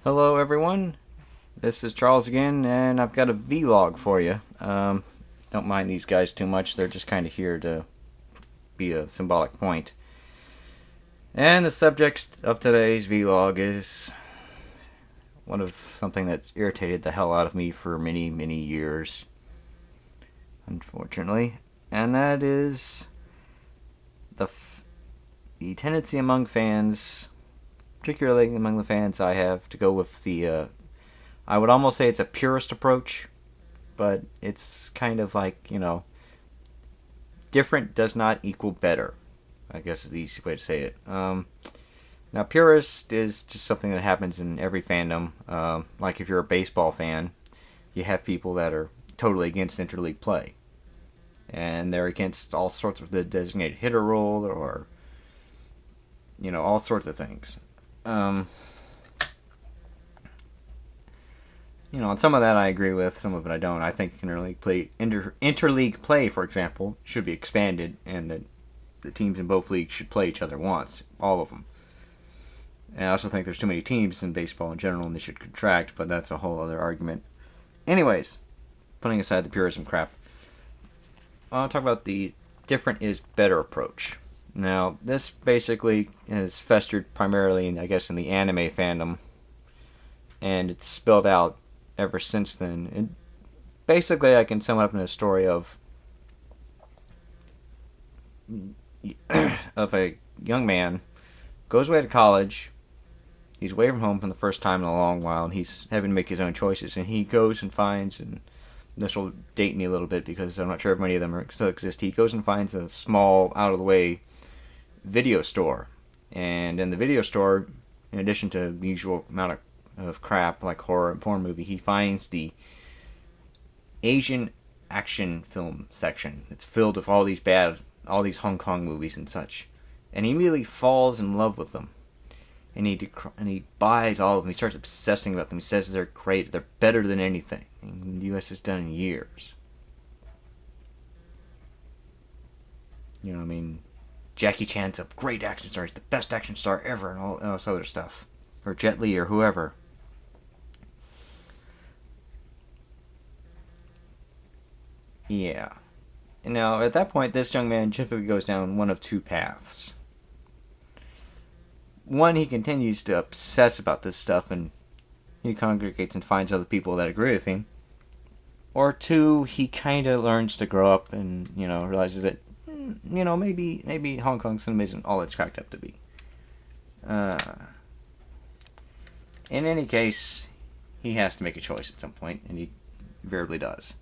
Hello, everyone. This is Charles again, and I've got a vlog for you. Don't mind these guys too much. They're just kind of here to be a symbolic point. And the subject of today's vlog is one of something that's irritated the hell out of me for many, many years, unfortunately. And that is the tendency among fans, particularly among the fans I have, to go with the I would almost say it's a purist approach, but it's kind of like, different does not equal better, I guess is the easy way to say it. Now, purist is just something that happens in every fandom. Like if you're a baseball fan, you have people that are totally against interleague play. And they're against all sorts of the designated hitter rule or, all sorts of things. On some of that I agree with, some of it I don't. I think interleague play, for example, should be expanded, and that the teams in both leagues should play each other once, all of them. And I also think there's too many teams in baseball in general, and they should contract, but that's a whole other argument. Anyways, putting aside the purism crap, I want to talk about the different is better approach. Now, this basically has festered primarily, I guess, in the anime fandom, and it's spilled out ever since then. And basically, I can sum it up in a story of a young man goes away to college. He's away from home for the first time in a long while, and he's having to make his own choices. And he goes and finds, and this will date me a little bit because I'm not sure if many of them still exist. He goes and finds a small, out-of-the-way video store. And in the video store, in addition to the usual amount of crap like horror and porn movie, he finds the Asian action film section. It's filled with all these Hong Kong movies and such, and he immediately falls in love with them. And he buys all of them. He starts obsessing about them. He says they're great. They're better than anything the U.S. has done in years. Jackie Chan's a great action star. He's the best action star ever, and all this other stuff. Or Jet Li, or whoever. Yeah. Now, at that point, this young man typically goes down one of two paths. One, he continues to obsess about this stuff, and he congregates and finds other people that agree with him. Or two, he kind of learns to grow up and, realizes that, maybe Hong Kong cinema isn't all it's cracked up to be. In any case, he has to make a choice at some point, and he invariably does.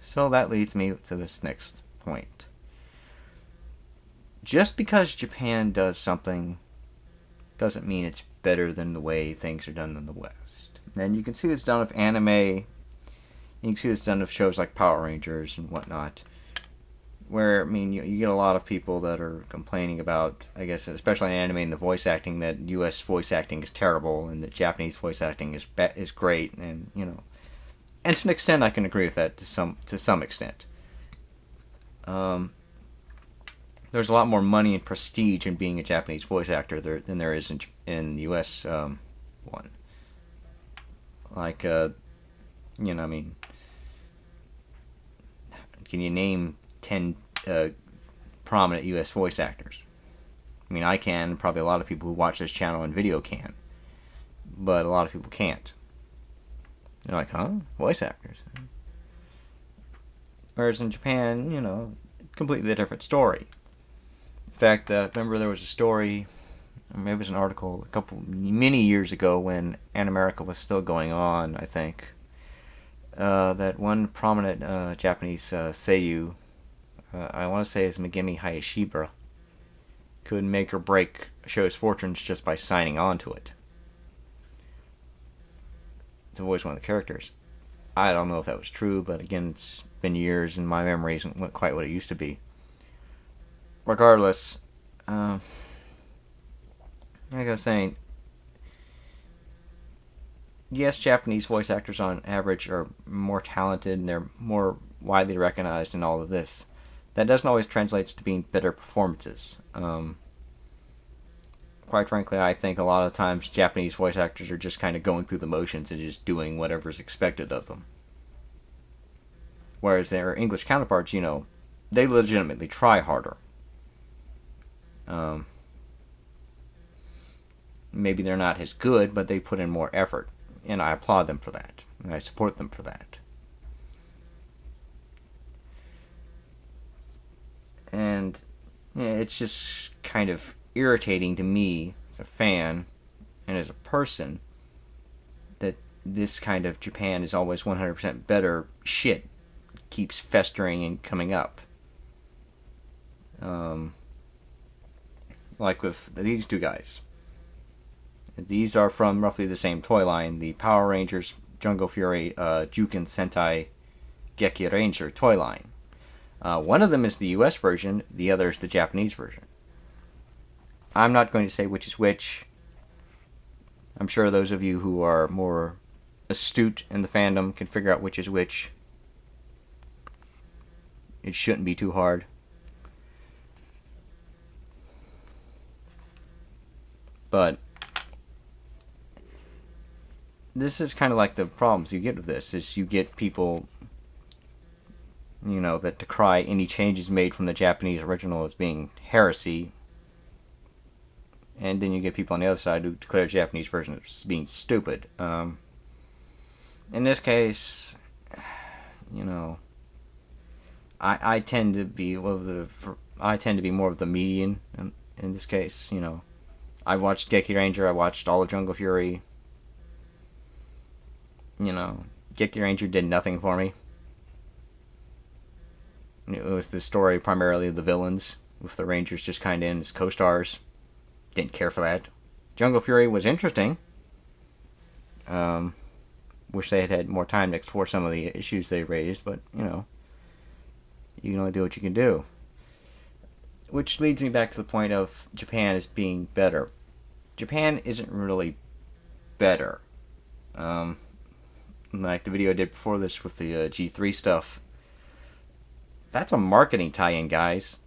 So that leads me to this next point. Just because Japan does something doesn't mean it's better than the way things are done in the West. And you can see this done with anime, and you can see this done with shows like Power Rangers and whatnot, where, you get a lot of people that are complaining about, I guess, especially in anime and the voice acting, that U.S. voice acting is terrible and that Japanese voice acting is great, and, and to an extent I can agree with that to some extent. There's a lot more money and prestige in being a Japanese voice actor than there is in the U.S. One. Like, can you name 10 prominent U.S. voice actors? I can. Probably a lot of people who watch this channel and video can. But a lot of people can't. They're like, huh? Voice actors. Whereas in Japan, completely different story. In fact, remember there was a story, or maybe it was an article, many years ago when America was still going on, I think, that one prominent Japanese seiyuu, I want to say is Megumi Hayashibara, could make or break a show's fortunes just by signing on to it to voice one of the characters. I don't know if that was true, but again, it's been years and my memory isn't quite what it used to be. Regardless, like I was saying, yes, Japanese voice actors on average are more talented and they're more widely recognized in all of this. That doesn't always translate to being better performances. quite frankly, I think a lot of times Japanese voice actors are just kind of going through the motions and just doing whatever's expected of them. Whereas their English counterparts, they legitimately try harder. Maybe they're not as good, but they put in more effort. And I applaud them for that. And I support them for that. And it's just kind of irritating to me as a fan and as a person that this kind of Japan is always 100% better shit keeps festering and coming up. Like with these two guys. These are from roughly the same toy line, the Power Rangers Jungle Fury Juken Sentai Geki Ranger toy line. One of them is the US version, the other is the Japanese version. I'm not going to say which is which. I'm sure those of you who are more astute in the fandom can figure out which is which. It shouldn't be too hard. But this is kind of like the problems you get with this, is you get people, that decry any changes made from the Japanese original as being heresy. And then you get people on the other side who declare the Japanese version as being stupid. In this case, I tend to be more of the median in this case. I watched Geki Ranger, I watched all of Jungle Fury. Geki Ranger did nothing for me. It was the story primarily of the villains, with the Rangers just kind of in as co-stars. Didn't care for that. Jungle Fury was interesting. Wish they had had more time to explore some of the issues they raised, but, you can only do what you can do. Which leads me back to the point of Japan as being better. Japan isn't really better. Like the video I did before this with the G3 stuff. That's a marketing tie-in, guys.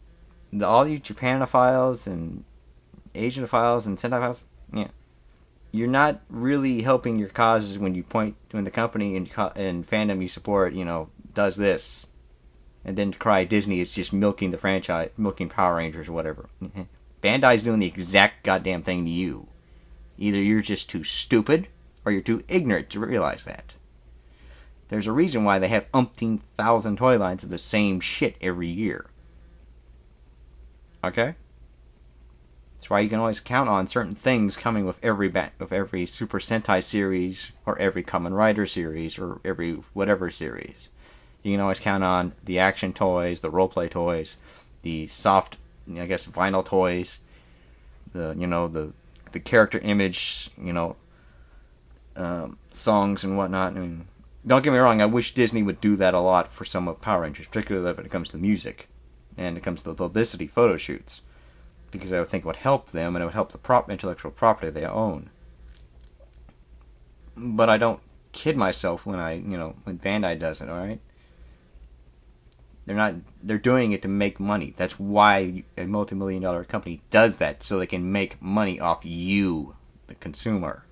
All you Japanophiles and Asianophiles and Sentophiles, you're not really helping your causes when the company and fandom you support, does this. And then cry Disney is just milking the franchise, milking Power Rangers or whatever. Bandai's doing the exact goddamn thing to you. Either you're just too stupid, or you're too ignorant to realize that. There's a reason why they have umpteen thousand toy lines of the same shit every year. Okay? That's why you can always count on certain things coming with every Super Sentai series, or every Kamen Rider series, or every whatever series. You can always count on the action toys, the roleplay toys, the soft, vinyl toys, the character image, songs and whatnot. I mean, don't get me wrong, I wish Disney would do that a lot for some of Power Rangers, particularly when it comes to music and it comes to the publicity photo shoots, because I would think it would help them and it would help the intellectual property they own. But I don't kid myself when when Bandai does it, alright? They're doing it to make money. That's why a multi-million-dollar company does that, so they can make money off you, the consumer.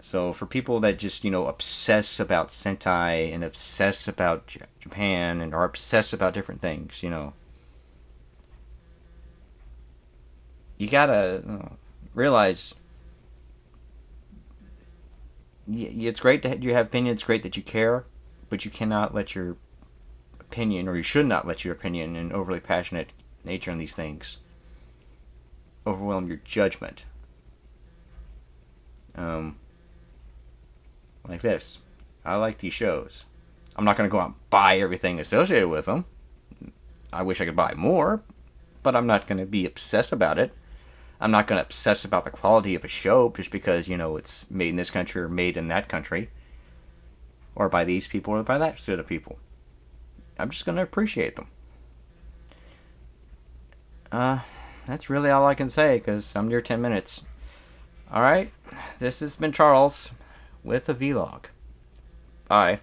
So for people that just, obsess about Sentai and obsess about Japan and are obsessed about different things, you gotta realize it's great that you have opinions, it's great that you care, but you cannot let your opinion, or you should not let your opinion and overly passionate nature on these things overwhelm your judgment. Like this. I like these shows. I'm not going to go out and buy everything associated with them. I wish I could buy more, but I'm not going to be obsessed about it. I'm not going to obsess about the quality of a show just because, it's made in this country or made in that country. Or by these people or by that set of people. I'm just going to appreciate them. That's really all I can say, because I'm near 10 minutes. Alright, this has been Charles with a vlog. Bye.